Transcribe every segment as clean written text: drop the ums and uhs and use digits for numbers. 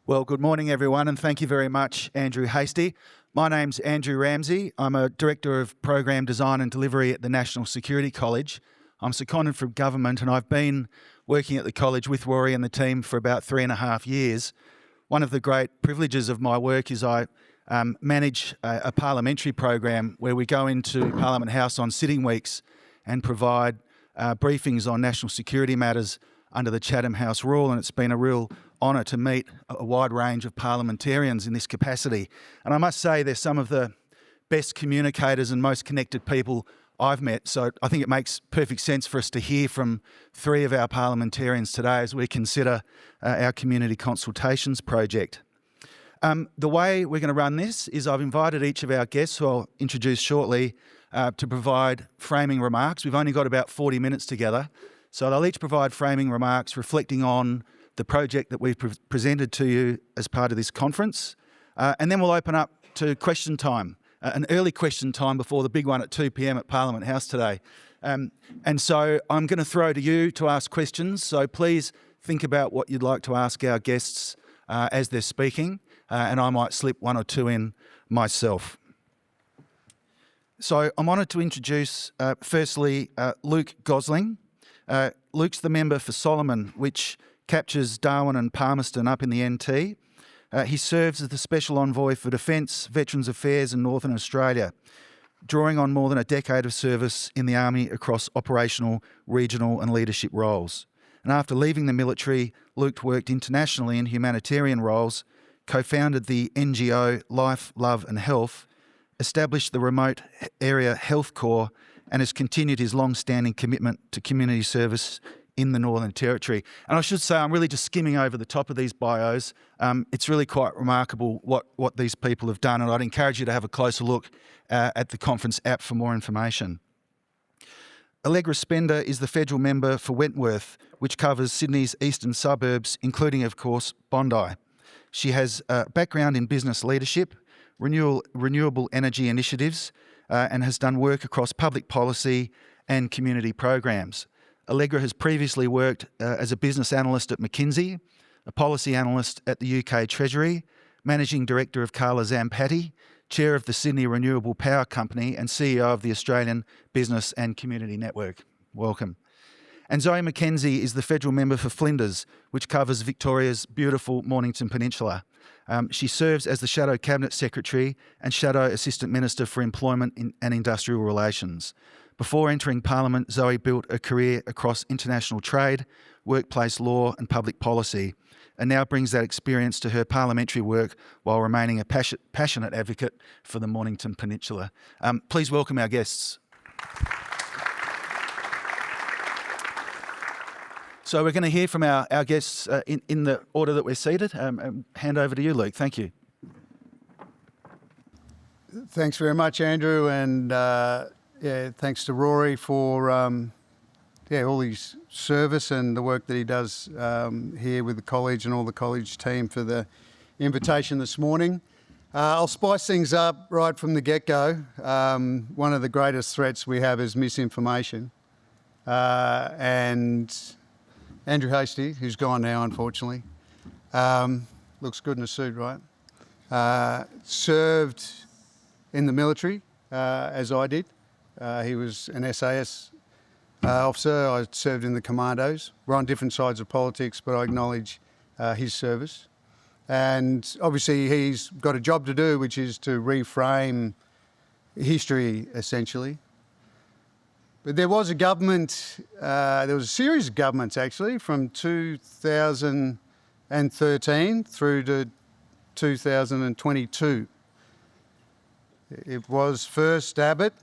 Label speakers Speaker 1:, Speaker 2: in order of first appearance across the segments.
Speaker 1: Well, good morning, everyone, and thank you very much, Andrew Hasty. My name's Andrew Ramsay. I'm a Director of Program Design and Delivery at the National Security College. I'm seconded from government, and I've been working at the college with Rory and the team for about 3.5 years. One of the great privileges of my work is I manage a parliamentary program where we go into Parliament House on sitting weeks and provide briefings on national security matters under the Chatham House rule, and it's been a real honour to meet a wide range of parliamentarians in this capacity. And I must say they're some of the best communicators and most connected people I've met, so I think it makes perfect sense for us to hear from 3 of our parliamentarians today as we consider our community consultations project. The way we're going to run this is I've invited each of our guests, who I'll introduce shortly, to provide framing remarks. We've only got about 40 minutes together, so they'll each provide framing remarks reflecting on the project that we've presented to you as part of this conference. And then we'll open up to question time, an early question time before the big one at 2 p.m. at Parliament House today. And so I'm going to throw to you to ask questions, so please think about what you'd like to ask our guests as they're speaking, and I might slip 1 or 2 in myself. So I'm honoured to introduce, firstly, Luke Gosling. Luke's the member for Solomon, which captures Darwin and Palmerston up in the NT. He serves as the Special Envoy for Defence, Veterans Affairs and Northern Australia, drawing on more than a decade of service in the Army across operational, regional and leadership roles. And after leaving the military, Luke worked internationally in humanitarian roles, co-founded the NGO Life, Love and Health, established the Remote Area Health Corps, and has continued his long-standing commitment to community service in the Northern Territory. And I should say, I'm really just skimming over the top of these bios. It's really quite remarkable what these people have done, and I'd encourage you to have a closer look at the conference app for more information. Allegra Spender is the federal member for Wentworth, which covers Sydney's eastern suburbs, including, of course, Bondi. She has a background in business leadership, renewable energy initiatives, and has done work across public policy and community programs. Allegra has previously worked as a business analyst at McKenzie, a policy analyst at the UK Treasury, managing director of Carla Zampatti, chair of the Sydney Renewable Power Company and CEO of the Australian Business and Community Network. Welcome. And Zoe McKenzie is the federal member for Flinders, which covers Victoria's beautiful Mornington Peninsula. She serves as the Shadow Cabinet Secretary and Shadow Assistant Minister for Employment and Industrial Relations. Before entering Parliament, Zoe built a career across international trade, workplace law and public policy, and now brings that experience to her parliamentary work while remaining a passionate advocate for the Mornington Peninsula. Please welcome our guests. So we're going to hear from our guests in the order that we're seated. Hand over to you, Luke. Thank you.
Speaker 2: Thanks very much, Andrew, and thanks to Rory for all his service and the work that he does here with the college and all the college team for the invitation this morning. I'll spice things up right from the get-go. One of the greatest threats we have is misinformation, and Andrew Hasty, who's gone now, unfortunately, looks good in a suit, right? Served in the military, as I did. He was an SAS officer. I served in the commandos. We're on different sides of politics, but I acknowledge his service. And obviously he's got a job to do, which is to reframe history, essentially. But there was a government, there was a series of governments actually from 2013 through to 2022. It was first Abbott,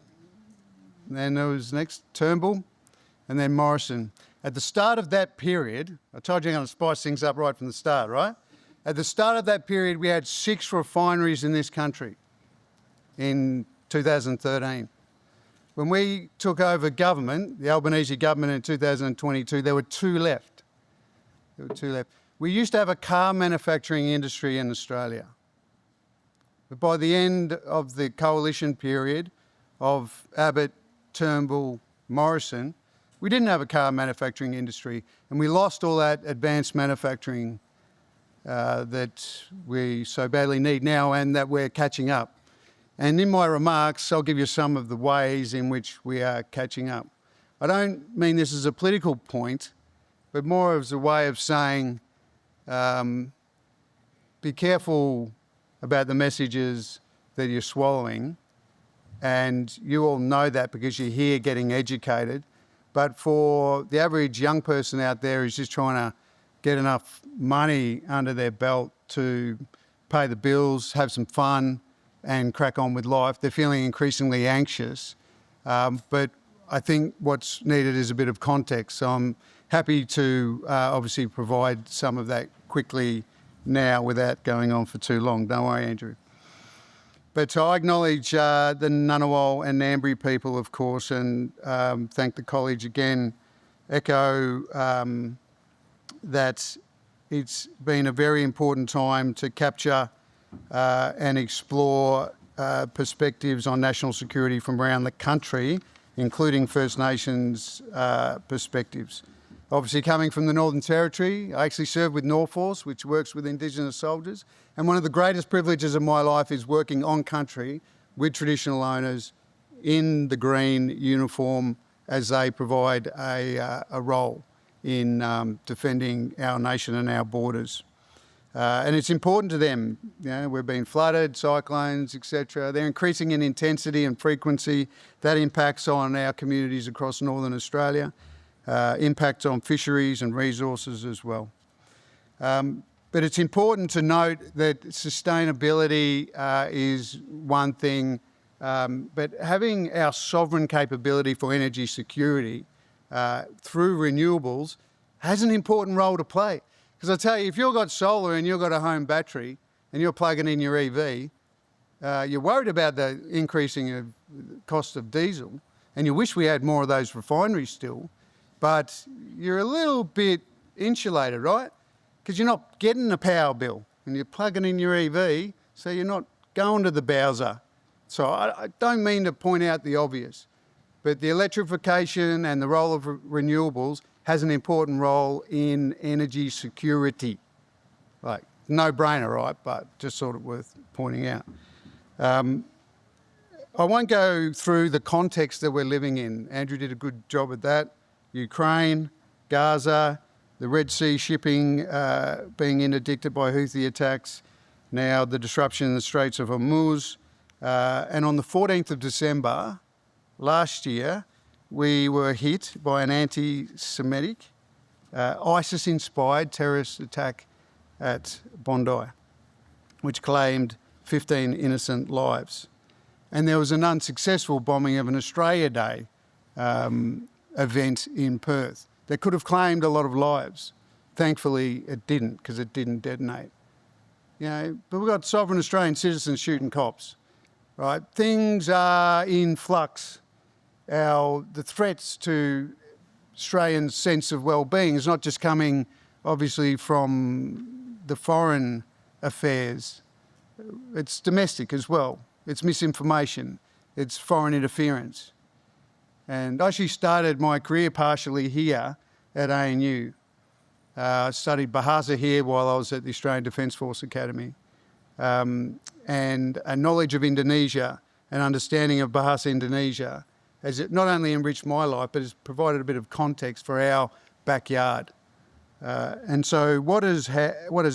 Speaker 2: then there was next Turnbull, and then Morrison. At the start of that period, I told you I'm going to spice things up right from the start, right? At the start of that period, we had 6 refineries in this country in 2013. When we took over government, the Albanese government in 2022, there were 2 left. We used to have a car manufacturing industry in Australia. But by the end of the coalition period of Abbott, Turnbull, Morrison, we didn't have a car manufacturing industry, and we lost all that advanced manufacturing that we so badly need now and that we're catching up. And in my remarks, I'll give you some of the ways in which we are catching up. I don't mean this as a political point, but more as a way of saying, be careful about the messages that you're swallowing. And you all know that because you're here getting educated. But for the average young person out there who's just trying to get enough money under their belt to pay the bills, have some fun and crack on with life, they're feeling increasingly anxious. But I think what's needed is a bit of context. So I'm happy to obviously provide some of that quickly now without going on for too long. Don't worry, Andrew. But I acknowledge the Ngunnawal and Ngambri people, of course, and thank the college again. Echo that it's been a very important time to capture and explore perspectives on national security from around the country, including First Nations perspectives. Obviously, coming from the Northern Territory, I actually served with Norforce, which works with Indigenous soldiers. And one of the greatest privileges of my life is working on country with traditional owners in the green uniform as they provide a role in defending our nation and our borders. And it's important to them. You know, we're being flooded, cyclones, etc. They're increasing in intensity and frequency. That impacts on our communities across Northern Australia. Impacts on fisheries and resources as well. But it's important to note that sustainability is one thing, but having our sovereign capability for energy security through renewables has an important role to play. Because I tell you, if you've got solar and you've got a home battery and you're plugging in your EV, you're worried about the increasing of cost of diesel, and you wish we had more of those refineries still, but you're a little bit insulated, right? Because you're not getting a power bill and you're plugging in your EV, so you're not going to the Bowser. So I don't mean to point out the obvious, but the electrification and the role of renewables has an important role in energy security. Like, no-brainer, right? But just sort of worth pointing out. I won't go through the context that we're living in. Andrew did a good job at that. Ukraine, Gaza, the Red Sea shipping being interdicted by Houthi attacks, now the disruption in the Straits of Hormuz. And on the 14th of December last year, we were hit by an anti-Semitic, ISIS-inspired terrorist attack at Bondi, which claimed 15 innocent lives. And there was an unsuccessful bombing of an Australia Day event in Perth that could have claimed a lot of lives. Thankfully, it didn't, because it didn't detonate. You know, but we've got sovereign Australian citizens shooting cops, right? Things are in flux. The threats to Australians' sense of well-being is not just coming, obviously, from the foreign affairs. It's domestic as well. It's misinformation. It's foreign interference. And I actually started my career partially here at ANU. I studied Bahasa here while I was at the Australian Defence Force Academy. And a knowledge of Indonesia and understanding of Bahasa Indonesia has not only enriched my life, but has provided a bit of context for our backyard. And so what has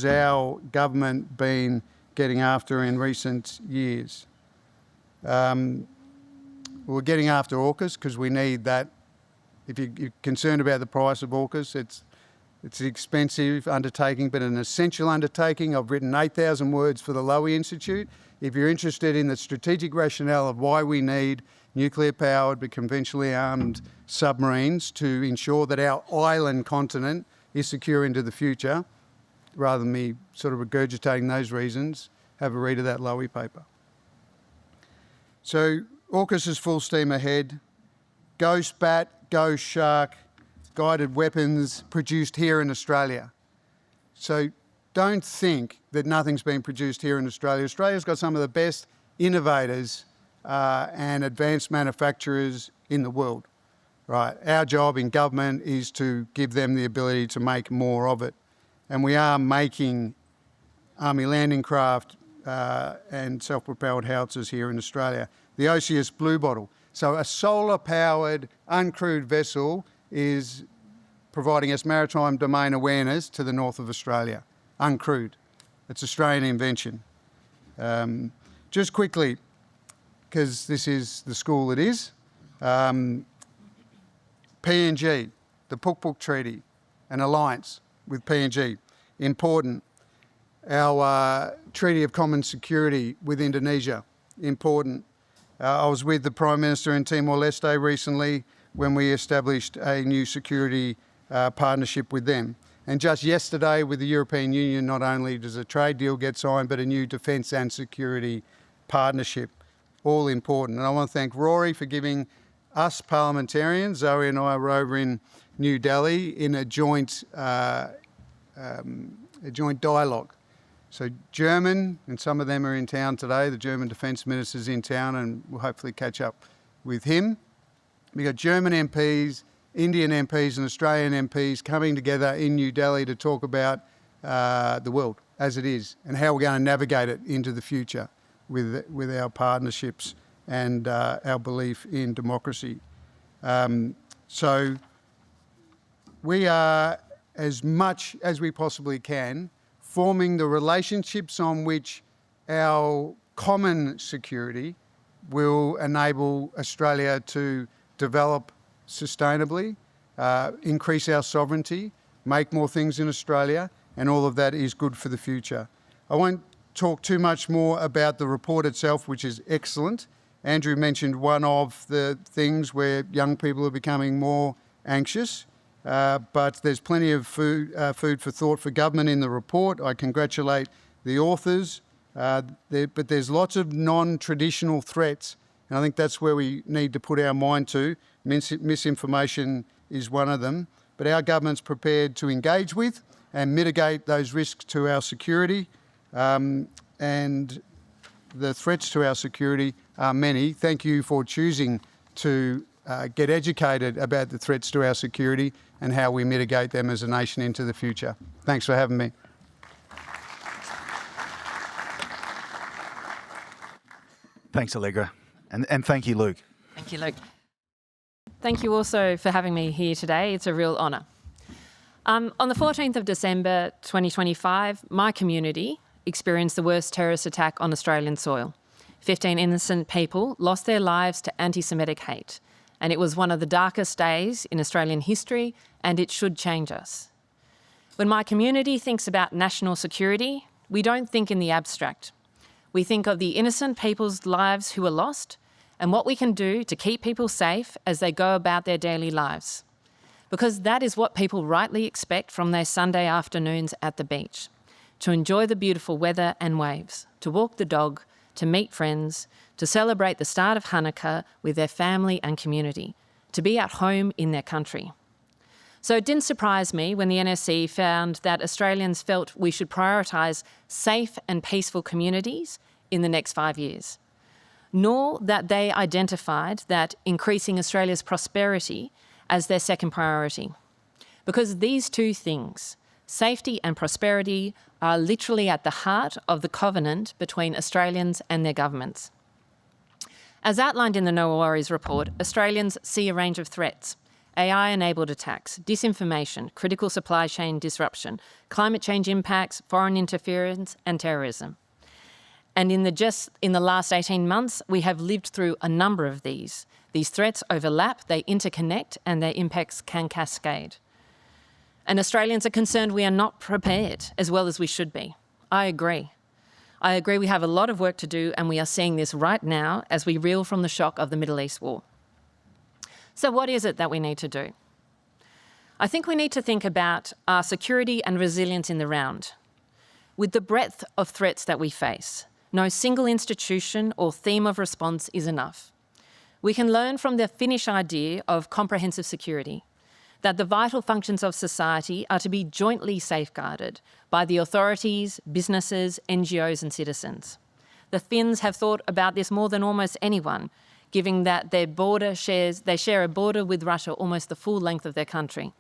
Speaker 2: our government been getting after in recent years? We're getting after AUKUS because we need that. If you're concerned about the price of AUKUS, it's an expensive undertaking, but an essential undertaking. I've written 8,000 words for the Lowy Institute. If you're interested in the strategic rationale of why we need nuclear-powered but conventionally armed submarines to ensure that our island continent is secure into the future, rather than me sort of regurgitating those reasons, have a read of that Lowy paper. So AUKUS is full steam ahead. Ghost Bat, Ghost Shark, guided weapons produced here in Australia. So don't think that nothing's been produced here in Australia. Australia's got some of the best innovators and advanced manufacturers in the world, right? Our job in government is to give them the ability to make more of it. And we are making Army landing craft and self-propelled howitzers here in Australia. The Oceus Bluebottle. So a solar-powered, uncrewed vessel is providing us maritime domain awareness to the north of Australia, uncrewed. It's Australian invention. Just quickly, because this is the school it is, PNG, the Puk-Puk Treaty, an alliance with PNG, important. Our Treaty of Common Security with Indonesia, important. I was with the Prime Minister in Timor-Leste recently when we established a new security partnership with them. And just yesterday with the European Union, not only does a trade deal get signed, but a new defence and security partnership, all important. And I want to thank Rory for giving us parliamentarians, Zoe and I were over in New Delhi in a joint dialogue. So German, and some of them are in town today, the German Defence Minister's in town, and we'll hopefully catch up with him. We've got German MPs, Indian MPs and Australian MPs coming together in New Delhi to talk about the world as it is and how we're going to navigate it into the future with our partnerships and our belief in democracy. So we are, as much as we possibly can, forming the relationships on which our common security will enable Australia to develop sustainably, increase our sovereignty, make more things in Australia, and all of that is good for the future. I won't talk too much more about the report itself, which is excellent. Andrew mentioned one of the things where young people are becoming more anxious. But there's plenty of food for thought for government in the report. I congratulate the authors, but there's lots of non-traditional threats, and I think that's where we need to put our mind to. Misinformation is one of them, but our government's prepared to engage with and mitigate those risks to our security, and the threats to our security are many. Thank you for choosing to get educated about the threats to our security and how we mitigate them as a nation into the future. Thanks for having me.
Speaker 1: Thanks, Allegra. And thank you, Luke.
Speaker 3: Thank you, Luke. Thank you also for having me here today. It's a real honour. On the 14th of December 2025, my community experienced the worst terrorist attack on Australian soil. 15 innocent people lost their lives to anti-Semitic hate. And it was one of the darkest days in Australian history, and it should change us. When my community thinks about national security, we don't think in the abstract. We think of the innocent people's lives who are lost and what we can do to keep people safe as they go about their daily lives. Because that is what people rightly expect from their Sunday afternoons at the beach. To enjoy the beautiful weather and waves, to walk the dog, to meet friends, to celebrate the start of Hanukkah with their family and community, to be at home in their country. So it didn't surprise me when the NSC found that Australians felt we should prioritise safe and peaceful communities in the next 5 years, nor that they identified that increasing Australia's prosperity as their second priority. Because these two things, safety and prosperity, are literally at the heart of the covenant between Australians and their governments. As outlined in the No Worries report, Australians see a range of threats: AI-enabled attacks, disinformation, critical supply chain disruption, climate change impacts, foreign interference and terrorism. And in the last 18 months, we have lived through a number of these. These threats overlap, they interconnect, and their impacts can cascade. And Australians are concerned we are not prepared as well as we should be. I agree. I agree we have a lot of work to do, and we are seeing this right now as we reel from the shock of the Middle East war. So what is it that we need to do? I think we need to think about our security and resilience in the round. With the breadth of threats that we face, no single institution or theme of response is enough. We can learn from the Finnish idea of comprehensive security, that the vital functions of society are to be jointly safeguarded by the authorities, businesses, NGOs and citizens. The Finns have thought about this more than almost anyone, given that they share a border with Russia almost the full length of their country.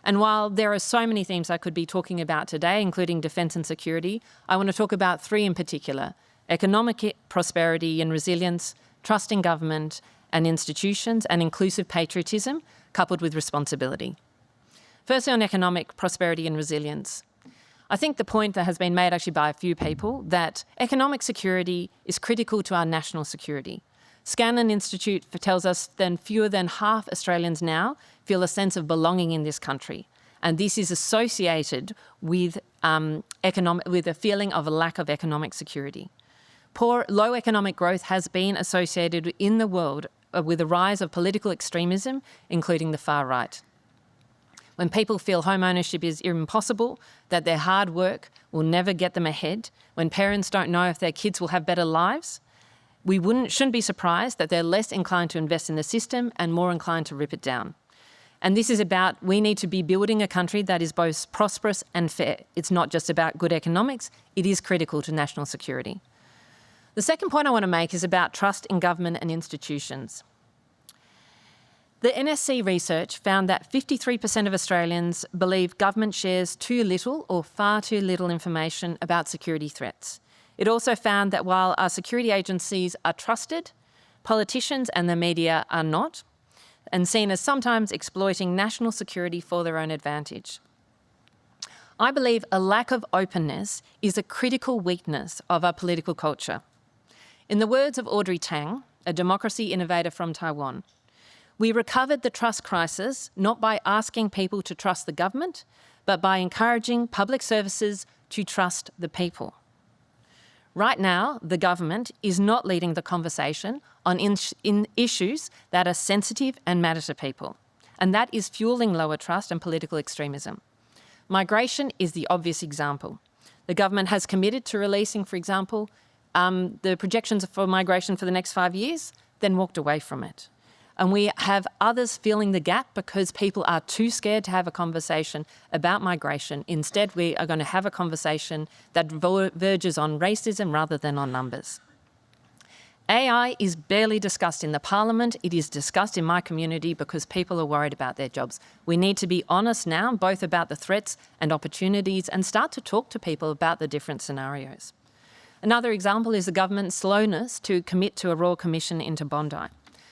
Speaker 3: And while there are so many themes I could be talking about today, including defence and security, I want to talk about three in particular: economic prosperity and resilience, trust in government and institutions, and inclusive patriotism coupled with responsibility. Firstly, on economic prosperity and resilience. I think the point that has been made actually by a few people that economic security is critical to our national security. Scanlon Institute tells us that fewer than half Australians now feel a sense of belonging in this country. And this is associated with a feeling of a lack of economic security. Low economic growth has been associated in the world with a rise of political extremism, including the far right. When people feel home ownership is impossible, that their hard work will never get them ahead, when parents don't know if their kids will have better lives, we shouldn't be surprised that they're less inclined to invest in the system and more inclined to rip it down. And this is about, we need to be building a country that is both prosperous and fair. It's not just about good economics, it is critical to national security. The second point I want to make is about trust in government and institutions. The NSC research found that 53% of Australians believe government shares too little or far too little information about security threats. It also found that while our security agencies are trusted, politicians and the media are not, and seen as sometimes exploiting national security for their own advantage. I believe a lack of openness is a critical weakness of our political culture. In the words of Audrey Tang, a democracy innovator from Taiwan, we recovered the trust crisis not by asking people to trust the government, but by encouraging public services to trust the people. Right now, the government is not leading the conversation on issues that are sensitive and matter to people, and that is fueling lower trust and political extremism. Migration is the obvious example. The government has committed to releasing, for example, the projections for migration for the next 5 years, then walked away from it. And we have others filling the gap because people are too scared to have a conversation about migration. Instead, we are going to have a conversation that verges on racism rather than on numbers. AI is barely discussed in the Parliament. It is discussed in my community because people are worried about their jobs. We need to be honest now, both about the threats and opportunities, and start to talk to people about the different scenarios. Another example is the government's slowness to commit to a Royal Commission into Bondi.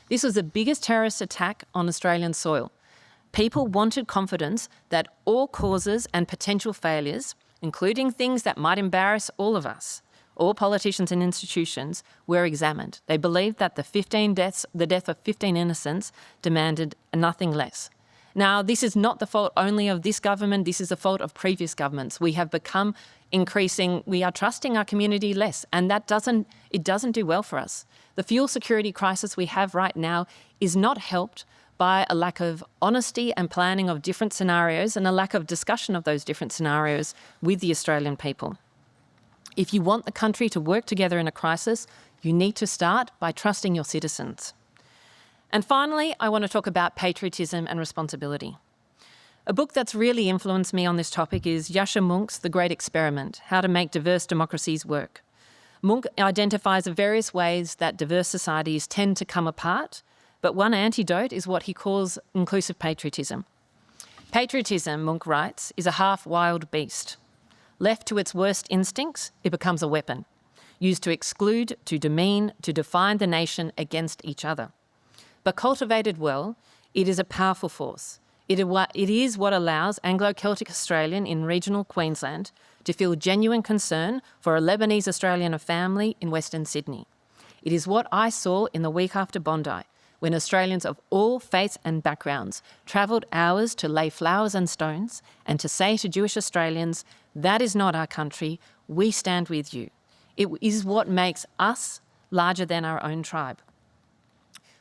Speaker 3: This was the biggest terrorist attack on Australian soil. People wanted confidence that all causes and potential failures, including things that might embarrass all of us, all politicians and institutions, were examined. They believed that the death of 15 innocents demanded nothing less. Now, this is not the fault only of this government, this is the fault of previous governments. We have become we are trusting our community less, and it doesn't do well for us. The fuel security crisis we have right now is not helped by a lack of honesty and planning of different scenarios and a lack of discussion of those different scenarios with the Australian people. If you want the country to work together in a crisis, you need to start by trusting your citizens. And finally, I want to talk about patriotism and responsibility. A book that's really influenced me on this topic is Yascha Mounk's The Great Experiment: How to Make Diverse Democracies Work. Mounk identifies the various ways that diverse societies tend to come apart, but one antidote is what he calls inclusive patriotism. Patriotism, Mounk writes, is a half-wild beast. Left to its worst instincts, it becomes a weapon, used to exclude, to demean, to define the nation against each other. But cultivated well, it is a powerful force. It is what allows Anglo-Celtic Australian in regional Queensland to feel genuine concern for a Lebanese Australian family in Western Sydney. It is what I saw in the week after Bondi, when Australians of all faiths and backgrounds travelled hours to lay flowers and stones and to say to Jewish Australians, that is not our country, we stand with you. It is what makes us larger than our own tribe.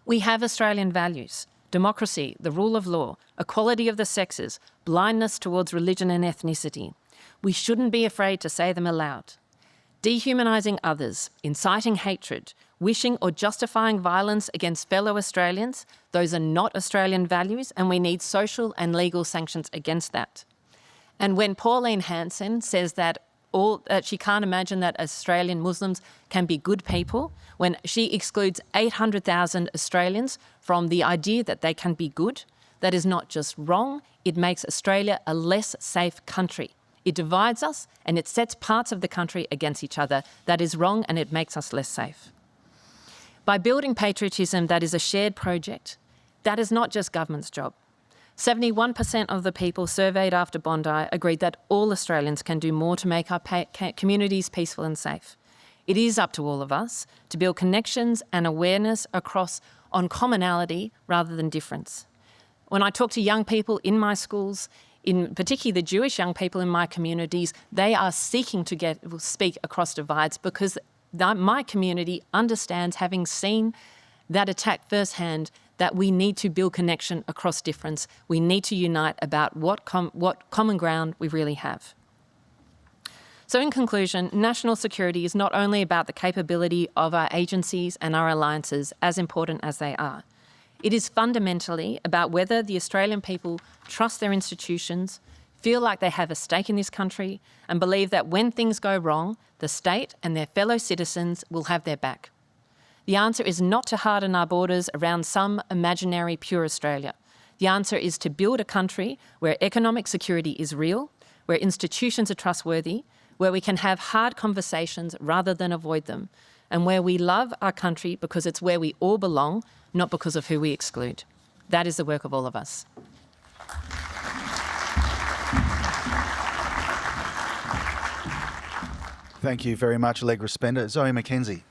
Speaker 3: We have Australian values: democracy, the rule of law, equality of the sexes, blindness towards religion and ethnicity. We shouldn't be afraid to say them aloud. Dehumanising others, inciting hatred, wishing or justifying violence against fellow Australians, those are not Australian values, and we need social and legal sanctions against that. And when Pauline Hanson says that she can't imagine that Australian Muslims can be good people, when she excludes 800,000 Australians from the idea that they can be good, that is not just wrong, it makes Australia a less safe country. It divides us and it sets parts of the country against each other. That is wrong and it makes us less safe. By building patriotism that is a shared project, that is not just government's job. 71% of the people surveyed after Bondi agreed that all Australians can do more to make our communities peaceful and safe. It is up to all of us to build connections and awareness on commonality rather than difference. When I talk to young people in my schools, in particularly the Jewish young people in my communities, they are seeking to speak across divides because my community understands, having seen that attack firsthand, that we need to build connection across difference. We need to unite about what common ground we really have. So in conclusion, national security is not only about the capability of our agencies and our alliances, as important as they are. It is fundamentally about whether the Australian people trust their institutions, feel like they have a stake in this country, and believe that when things go wrong, the state and their fellow citizens will have their back. The answer is not to harden our borders around some imaginary pure Australia. The answer is to build a country where economic security is real, where institutions are trustworthy, where we can have hard conversations rather than avoid them, and where we love our country because it's where we all belong, not because of who we exclude. That is the work of all of us.
Speaker 1: Thank you very much, Allegra Spender. Zoe McKenzie.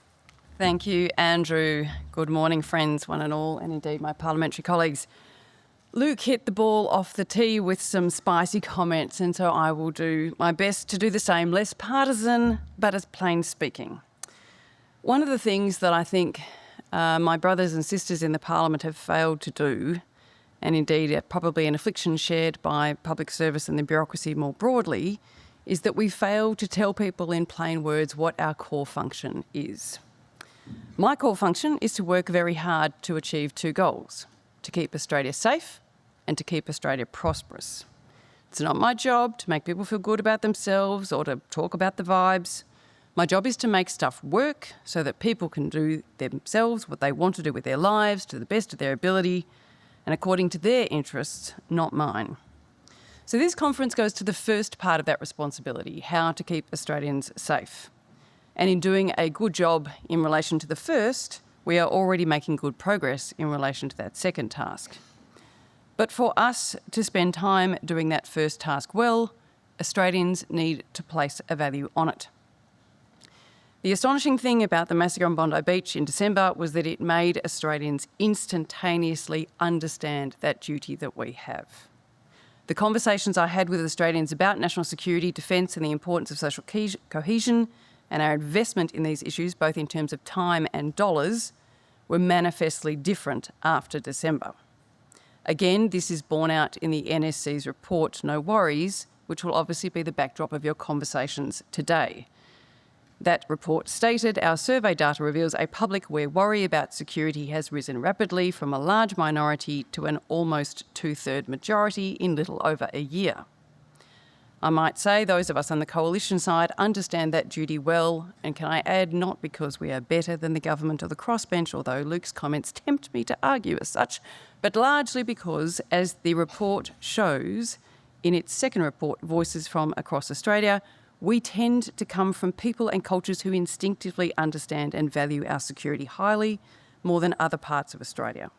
Speaker 4: Thank you, Andrew. Good morning, friends, one and all, and indeed my parliamentary colleagues. Luke hit the ball off the tee with some spicy comments, and so I will do my best to do the same, less partisan, but as plain speaking. One of the things that I think my brothers and sisters in the Parliament have failed to do, and indeed probably an affliction shared by public service and the bureaucracy more broadly, is that we fail to tell people in plain words what our core function is. My core function is to work very hard to achieve two goals: to keep Australia safe and to keep Australia prosperous. It's not my job to make people feel good about themselves or to talk about the vibes. My job is to make stuff work so that people can do themselves what they want to do with their lives to the best of their ability and according to their interests, not mine. So this conference goes to the first part of that responsibility, how to keep Australians safe. And in doing a good job in relation to the first, we are already making good progress in relation to that second task. But for us to spend time doing that first task well, Australians need to place a value on it. The astonishing thing about the massacre on Bondi Beach in December was that it made Australians instantaneously understand that duty that we have. The conversations I had with Australians about national security, defence and the importance of social cohesion and our investment in these issues, both in terms of time and dollars, were manifestly different after December. Again, this is borne out in the NSC's report, No Worries, which will obviously be the backdrop of your conversations today. That report stated, our survey data reveals a public where worry about security has risen rapidly from a large minority to an almost two-third majority in little over a year. I might say those of us on the coalition side understand that duty well, and can I add, not because we are better than the government or the crossbench, although Luke's comments tempt me to argue as such, but largely because, as the report shows, in its second report, Voices from Across Australia, we tend to come from people and cultures who instinctively understand and value our security highly, more than other parts of Australia.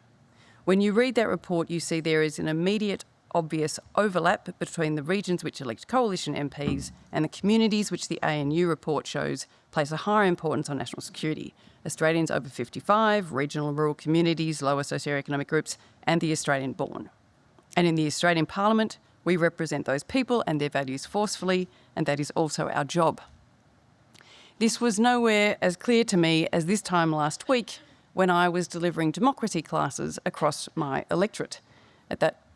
Speaker 4: When you read that report, you see there is an immediate, obvious overlap between the regions which elect coalition MPs and the communities which the ANU report shows place a higher importance on national security. Australians over 55, regional and rural communities, lower socioeconomic groups, and the Australian-born. And in the Australian Parliament, we represent those people and their values forcefully, and that is also our job. This was nowhere as clear to me as this time last week when I was delivering democracy classes across my electorate.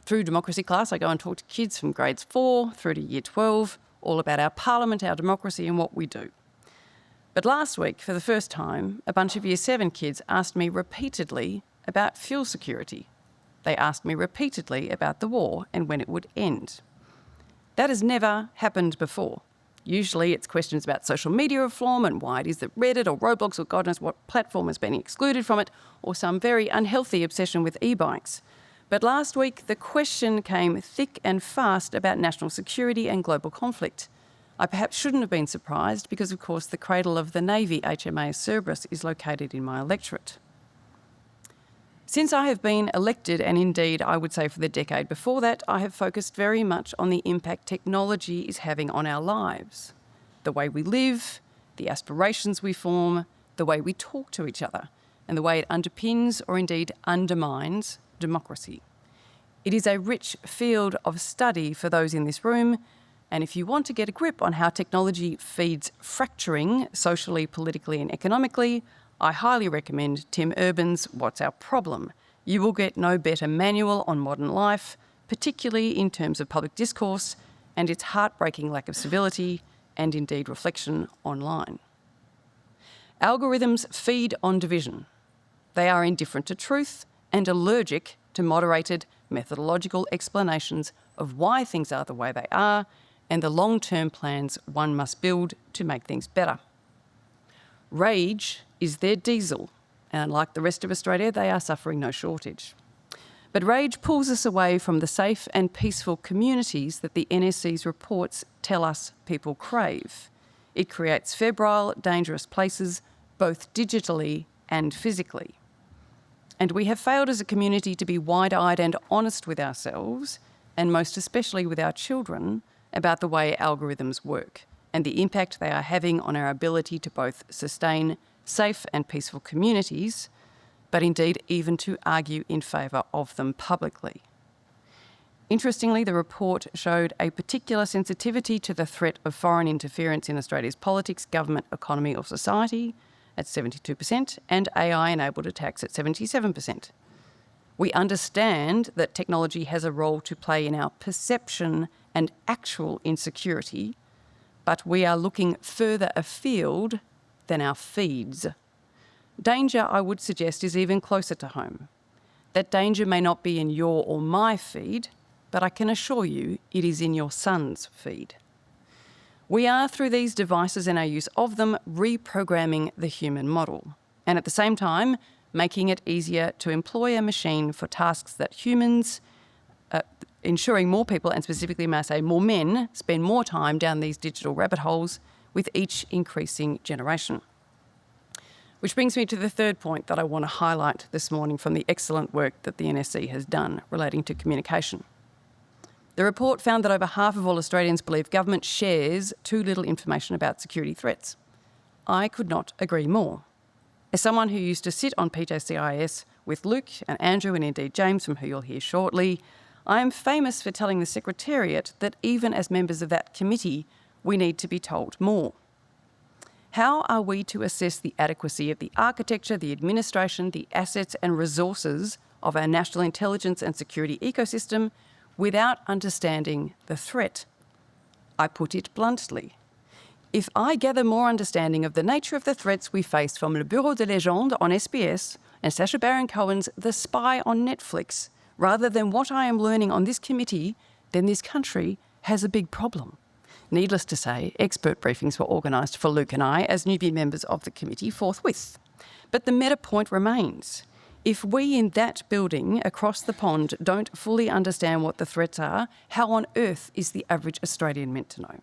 Speaker 4: Through democracy class, I go and talk to kids from grades 4 through to year 12, all about our parliament, our democracy and what we do. But last week, for the first time, a bunch of year 7 kids asked me repeatedly about fuel security. They asked me repeatedly about the war and when it would end. That has never happened before. Usually it's questions about social media reform and why it is that Reddit or Roblox or God knows what platform has been excluded from it, or some very unhealthy obsession with e-bikes. But last week, the question came thick and fast about national security and global conflict. I perhaps shouldn't have been surprised because, of course, the cradle of the Navy, HMAS Cerberus, is located in my electorate. Since I have been elected, and indeed I would say for the decade before that, I have focused very much on the impact technology is having on our lives, the way we live, the aspirations we form, the way we talk to each other, and the way it underpins or indeed undermines democracy. It is a rich field of study for those in this room, and if you want to get a grip on how technology feeds fracturing socially, politically and economically, I highly recommend Tim Urban's What's Our Problem? You will get no better manual on modern life, particularly in terms of public discourse and its heartbreaking lack of civility and indeed reflection online. Algorithms feed on division. They are indifferent to truth and allergic to moderated methodological explanations of why things are the way they are and the long-term plans one must build to make things better. Rage is their diesel, and unlike the rest of Australia, they are suffering no shortage. But rage pulls us away from the safe and peaceful communities that the NSC's reports tell us people crave. It creates febrile, dangerous places, both digitally and physically. And we have failed as a community to be wide-eyed and honest with ourselves, and most especially with our children, about the way algorithms work and the impact they are having on our ability to both sustain safe and peaceful communities, but indeed even to argue in favour of them publicly. Interestingly, the report showed a particular sensitivity to the threat of foreign interference in Australia's politics, government, economy or society at 72% and AI-enabled attacks at 77%. We understand that technology has a role to play in our perception and actual insecurity, but we are looking further afield than our feeds. Danger, I would suggest, is even closer to home. That danger may not be in your or my feed, but I can assure you it is in your son's feed. We are, through these devices and our use of them, reprogramming the human model, and at the same time, making it easier to employ a machine for tasks that humans, ensuring more people, and specifically, may I say, more men, spend more time down these digital rabbit holes with each increasing generation. Which brings me to the third point that I want to highlight this morning from the excellent work that the NSC has done relating to communication. The report found that over half of all Australians believe government shares too little information about security threats. I could not agree more. As someone who used to sit on PJCIS with Luke and Andrew and indeed James, from who you'll hear shortly, I am famous for telling the Secretariat that even as members of that committee, we need to be told more. How are we to assess the adequacy of the architecture, the administration, the assets and resources of our national intelligence and security ecosystem without understanding the threat? I put it bluntly. If I gather more understanding of the nature of the threats we face from Le Bureau de Légende on SBS and Sacha Baron Cohen's The Spy on Netflix, rather than what I am learning on this committee, then this country has a big problem. Needless to say, expert briefings were organised for Luke and I as newbie members of the committee forthwith. But the meta point remains. If we in that building across the pond don't fully understand what the threats are, how on earth is the average Australian meant to know?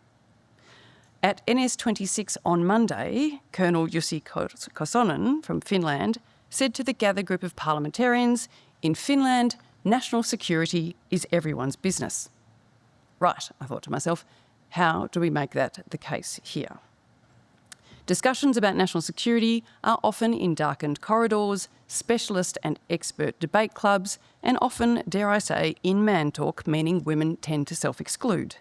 Speaker 4: At NS26 on Monday, Colonel Jussi Kosonen from Finland said to the gathered group of parliamentarians, in Finland, national security is everyone's business. Right, I thought to myself, how do we make that the case here? Discussions about national security are often in darkened corridors, specialist and expert debate clubs, and often, dare I say, in man talk, meaning women tend to self-exclude.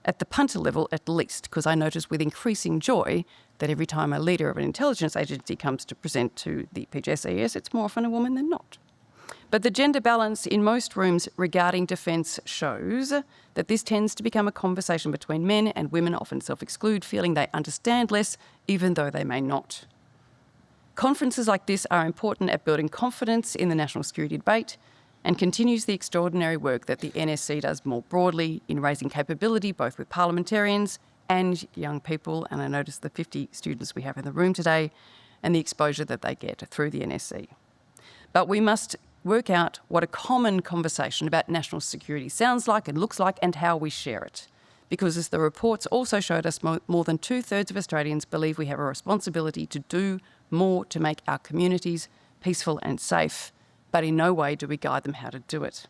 Speaker 4: At the punter level at least, because I notice with increasing joy that every time a leader of an intelligence agency comes to present to the PJCS, it's more often a woman than not. But the gender balance in most rooms regarding defence shows that this tends to become a conversation between men, and women often self-exclude, feeling they understand less, even though they may not. Conferences like this are important at building confidence in the national security debate and continues the extraordinary work that the NSC does more broadly in raising capability both with parliamentarians and young people, and I notice the 50 students we have in the room today and the exposure that they get through the NSC. But we must work out what a common conversation about national security sounds like and looks like and how we share it. Because as the reports also showed us, more than 2/3 of Australians believe we have a responsibility to do more to make our communities peaceful and safe, but in no way do we guide them how to do it.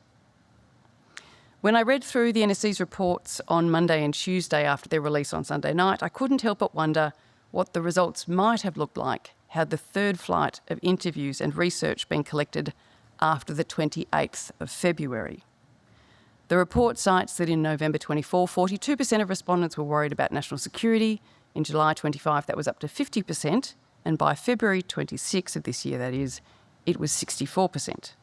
Speaker 4: When I read through the NSC's reports on Monday and Tuesday after their release on Sunday night, I couldn't help but wonder what the results might have looked like had the third flight of interviews and research been collected after the 28th of February. The report cites that in November 24, 42% of respondents were worried about national security. In July 25, that was up to 50%. And by February 26 of this year, that is, it was 64%.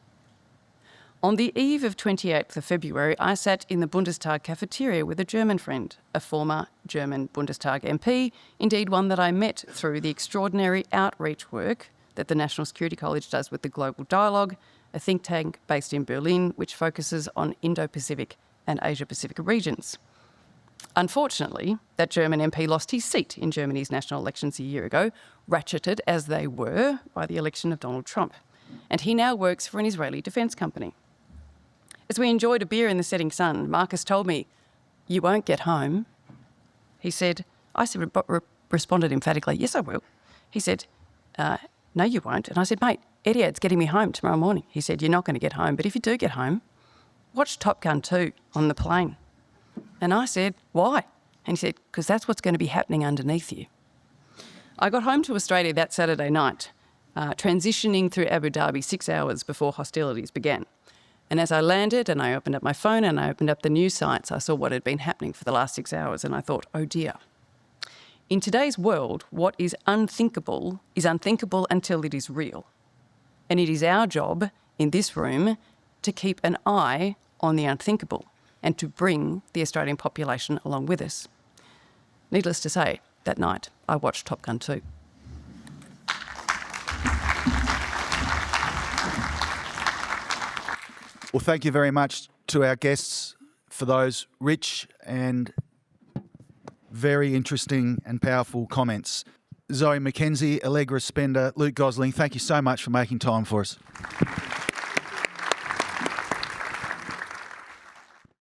Speaker 4: On the eve of 28th of February, I sat in the Bundestag cafeteria with a German friend, a former German Bundestag MP, indeed one that I met through the extraordinary outreach work that the National Security College does with the Global Dialogue, a think tank based in Berlin which focuses on Indo-Pacific and Asia-Pacific regions. Unfortunately, that German MP lost his seat in Germany's national elections a year ago, ratcheted as they were by the election of Donald Trump, and he now works for an Israeli defence company. As we enjoyed a beer in the setting sun, Marcus told me, "You won't get home." He said, I responded emphatically, "Yes, I will." He said, "No, you won't." And I said, "Mate, Etihad's getting me home tomorrow morning." He said, "You're not going to get home, but if you do get home, watch Top Gun 2 on the plane." And I said, "Why?" And he said, "Because that's what's going to be happening underneath you." I got home to Australia that Saturday night, transitioning through Abu Dhabi 6 hours before hostilities began. And as I landed and I opened up my phone and I opened up the news sites, I saw what had been happening for the last 6 hours and I thought, oh dear. In today's world, what is unthinkable until it is real. And it is our job in this room to keep an eye on the unthinkable and to bring the Australian population along with us. Needless to say, that night I watched Top Gun 2.
Speaker 1: Well, thank you very much to our guests for those rich and very interesting and powerful comments. Zoe McKenzie, Allegra Spender, Luke Gosling, thank you so much for making time for us.